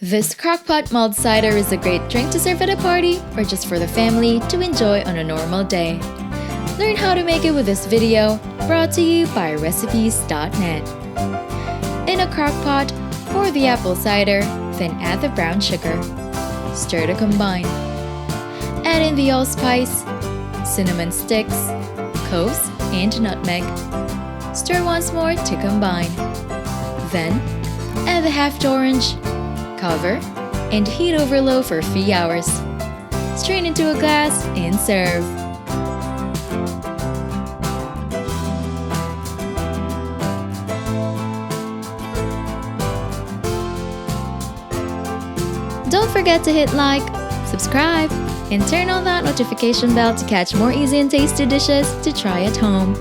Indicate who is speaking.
Speaker 1: This Crockpot Mulled Cider is a great drink to serve at a party or just for the family to enjoy on a normal day. Learn how to make it with this video, brought to you by recipes.net. In a crockpot, pour the apple cider, then add the brown sugar. Stir to combine. Add in the allspice, cinnamon sticks, cloves, and nutmeg. Stir once more to combine. Then, add the halved orange, cover, and heat over low for 3 hours. Strain into a glass and serve. Don't forget to hit like, subscribe, and turn on that notification bell to catch more easy and tasty dishes to try at home.